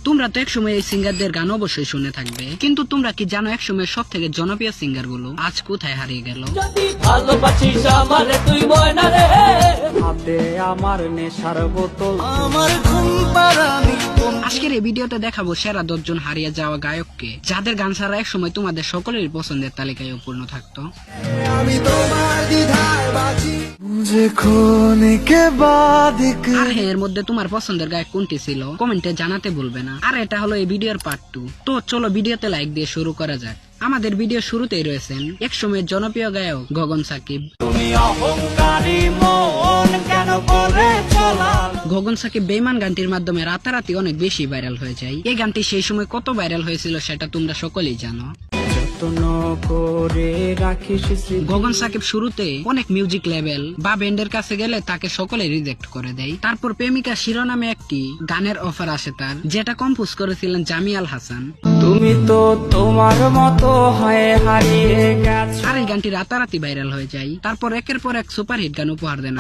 তোমরা তো একসময় এই সিঙ্গারদের গান অবশ্যই শুনে থাকবে, কিন্তু তোমরা কি জানো একসময় সব থেকে জনপ্রিয় সিঙ্গার গুলো আজ কোথায় হারিয়ে গেল? ভালোবাসিস আমারে তুই ময়না রে, হাতে আমার নেশার বোতল, আমার ঘুম পাড়ানি। আজকের এই ভিডিওতে দেখাবো সেরা 10 জন হারিয়ে যাওয়া গায়ককে, যাদের গান ছাড়া একসময় তোমাদের সকলের পছন্দের তালিকায় পূর্ণ থাকতো। আমি তোমার দ্বিধায় বাঁচি, মুঝে খোনে কে বাদ আর হ্যাঁ, এর মধ্যে তোমার পছন্দের গায়ক কোনটি ছিল কমেন্টে জানাতে ভুলবে না। আর এটা হলো এই ভিডিওর পার্ট 2। তো চলো ভিডিওতে লাইক দিয়ে শুরু করা যাক। আমাদের ভিডিও শুরুতেই রয়েছেন একসময়ের জনপ্রিয় গায়ক গগন সাকিব। তুমি অহংকারী মন কেন করে চলা। গগন সাকিব বেঈমান গানটির মাধ্যমে রাতারাতি অনেক বেশি ভাইরাল হয়ে যায়। এই গানটি সেই সময় কত ভাইরাল হয়েছিল সেটা তোমরা সকলেই জানো। যত্ন করে রাখিস স্মৃতি। গগন সাকিব শুরুতে অনেক মিউজিক লেভেল বা ব্যান্ডের কাছে গেলে তাকে সকলে রিজেক্ট করে দেয়। তারপর প্রেমিকা শিরোনামে একটি গানের অফার আসে তার, যেটা কম্পোজ করেছিলেন জামিয়াল হাসান। তুমি তো তোমার মতো হয়ে হারিয়ে গেছো। আর এই গানটি রাতারাতি ভাইরাল হয়ে যায়। তারপর একের পর এক সুপারহিট গান উপহার দেন।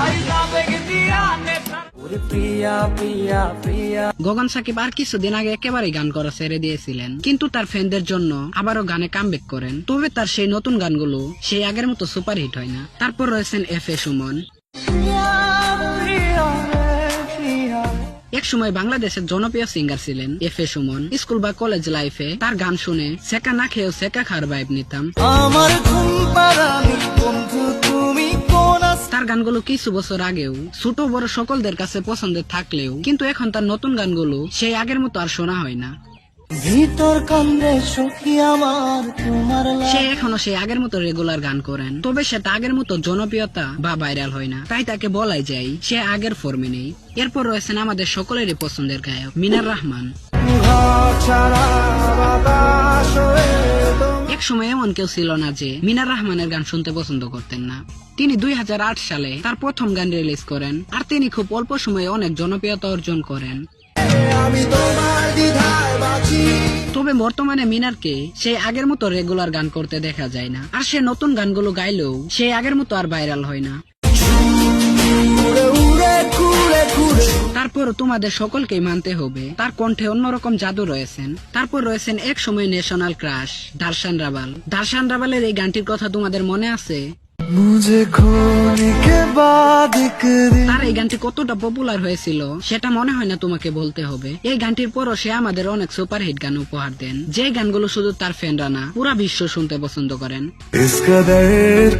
ওরে প্রিয়া প্রিয়া প্রিয়া। গগন সাকিব আর কিছুদিন আগে একেবারেই গান করা ছেড়ে দিয়েছিলেন, কিন্তু তার ফ্যানদের জন্য আবারও গানে কামব্যাক করেন। তবে তার সেই নতুন গানগুলো সেই আগের মতো সুপারহিট হয় না। তারপর রয়েছেন এফএ সুমন। এক সময় বাংলাদেশের জনপ্রিয় সিঙ্গার ছিলেন এফএ সুমন। স্কুল বা কলেজ লাইফে তার গান শুনে সেকা না খেয়েও সেকা খাওয়ার ভাইব নিতাম। আমার ঘুম পাড়ানি বন্ধু তুমি কোন আস-। তার গানগুলো কিছু বছর আগেও ছোট বড় সকলদের কাছে পছন্দের থাকলেও কিন্তু এখন তার নতুন গানগুলো সেই আগের মতো আর শোনা হয় না। ভিতর কান্দে সখী আমার তোমার সে এখনো সেই আগের মতো রেগুলার গান করেন, তবে সেটা আগের মতো জনপ্রিয়তা বা ভাইরাল হয় না। তাই তাকে বলাই যায় সে আগের ফর্মে নেই। এরপর রয়েছেন আমাদের সকলেরই পছন্দের গায়ক মিনার রহমান। এক সময় এমন কেউ ছিল না যে মিনার রহমানের গান শুনতে পছন্দ করতেন না। তিনি 2008 সালে তার প্রথম গান রিলিজ করেন, আর তিনি খুব অল্প সময়ে অনেক জনপ্রিয়তা অর্জন করেন। আমি তোমার দ্বিধায় বাঁচি। তবে বর্তমানে মিনারকে সেই আগের মতো রেগুলার গান করতে দেখা যায় না, আর সে নতুন গানগুলো গাইলেও সেই আগের মতো আর ভাইরাল হয় না। উড়ে উড়ে ঘুরে ঘুরে তারপর তোমাদের সকলকেই মানতে হবে তার কণ্ঠে অন্যরকম জাদু রয়েছেন। তারপর রয়েছেন এক সময় ন্যাশনাল ক্রাশ দার্শান রাভাল। দার্শান রাভালের এই গানটির কথা তোমাদের মনে আছে? মুঝে খোনে কে বাদ তার এই গানটি কতটা পপুলার হয়েছিল সেটা মনে হয় না তোমাকে বলতে হবে। এই গানটির পরও সে আমাদের অনেক সুপারহিট গান উপহার দেন, যে গানগুলো শুধু তার ফ্যানরা না পুরা বিশ্ব শুনতে পছন্দ করেন। इस कदर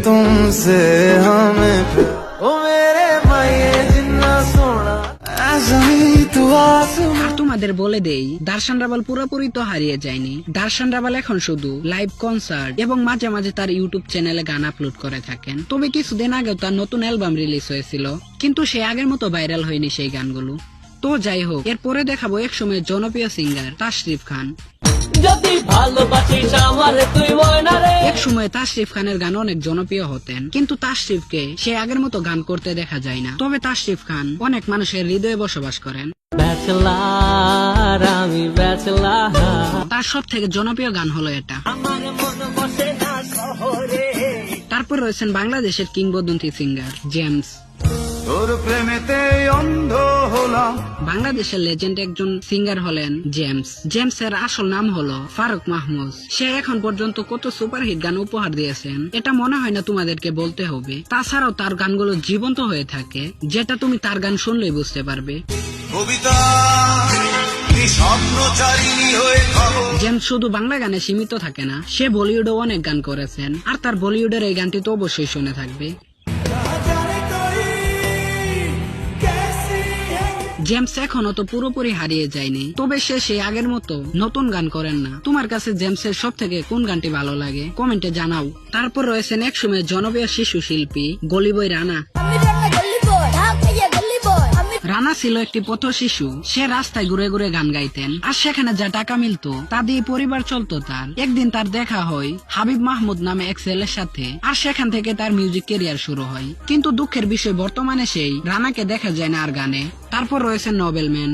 तुमसे हमें ओ मेरे माये जिन्ना सोना ऐसा ही तू आसमां। আর তোমাদের বলে দেই দার্শান রাভাল পুরোপুরি তো হারিয়ে যায়নি। দার্শান রাভাল এখন শুধু লাইভ কনসার্ট এবং মাঝে মাঝে তার ইউটিউব চ্যানেলে গান আপলোড করে থাকেন। তবে কিছুদিন আগেও তার নতুন অ্যালবাম রিলিজ হয়েছিল, কিন্তু সে আগের মতো ভাইরাল হয়নি সেই গানগুলো। তো যাই হোক, এরপরে দেখাবো এক সময়ের জনপ্রিয় সিঙ্গার তাশরিফ খান। যদি ভালোবাসিস আমারে তুই ময়না রে। এক সময় তাশরিফ খানের গান অনেক জনপ্রিয় হতেন, কিন্তু তাশরিফকে সে আগের মতো গান করতে দেখা যায় না। তবে তাশরিফ খান অনেক মানুষের হৃদয়ে বসবাস করেন। ব্যাচেলার আমি ব্যাচেলার, তার সব থেকে জনপ্রিয় গান হলো এটা। আমার মন বসে না শহরে। তারপর রয়েছেন বাংলাদেশের কিংবদন্তি সিঙ্গার জেমস। তোর প্রেমেতে অন্ধ হলাম। বাংলাদেশের লেজেন্ড একজন সিঙ্গার হলেন জেমস। জেমসের আসল নাম হলো ফারুক মাহমুদ। সে এখন পর্যন্ত কত সুপারহিট গান উপহার দিয়েছেন এটা মনে হয় না তোমাদেরকে বলতে হবে। তাছাড়াও তার গানগুলো জীবন্ত হয়ে থাকে, যেটা তুমি তার গান শুনলেই বুঝতে পারবে। জেমস শুধু বাংলা গানে সীমিত থাকে না, সে বলিউডেও অনেক গান করেছেন, আর তার বলিউডের এই গানটি তো অবশ্যই শুনে থাকবে। জেমস এখনো তো পুরোপুরি হারিয়ে যায়নি, তবে সে সেই আগের মতো নতুন গান করেন না। তোমার কাছে জেমসের সব থেকে কোন গানটি ভালো লাগে কমেন্টে জানাও। তারপর রয়েছেন এক সময় জনপ্রিয় শিশু শিল্পী গলিবই রানা। রানা ছিল একটি পথ শিশু। সে রাস্তায় ঘুরে ঘুরে গান গাইতেন, আর সেখানে যা টাকা মিলতো তা দিয়ে পরিবার চলতো তার। একদিন তার দেখা হয় হাবিব মাহমুদ নামে এক ছেলের সাথে, আর সেখান থেকে তার মিউজিক ক্যারিয়ার শুরু হয়। কিন্তু দুঃখের বিষয় বর্তমানে সেই রানাকে দেখা যায় না আর গানে। তারপর রয়েছে নোবেলম্যান।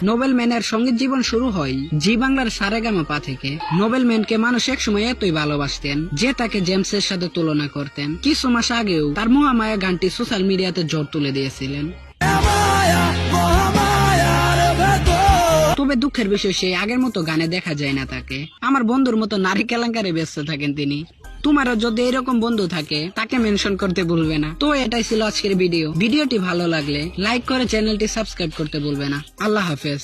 নোবেলম্যানের সঙ্গীত জীবন শুরু হয় জি বাংলার সারেগামাপা থেকে। নোবেলম্যানকে মানুষ একসময় এতই ভালোবাসতেন যে তাকে জেমসের সাথে তুলনা করতেন। কিছু মাস আগেও তার মহামায়া গানটি সোশ্যাল মিডিয়াতে ঝড় তুলে দিয়েছিলেন। মায়া মহামায়ার ভেতর। তবে দুঃখের বিষয় সেই আগের মতো গানে দেখা যায় না তাকে। আমার বন্ধুর মতো নারী কেলেঙ্কারে ব্যস্ত থাকেন তিনি। তোমারও যদি এরকম বন্ধু থাকে তাকে মেনশন করতে ভুলবে না। তো এটাই ছিল আজকের ভিডিওটি ভালো লাগলে লাইক করে চ্যানেলটি সাবস্ক্রাইব করতে ভুলবে না। আল্লাহ হাফেজ।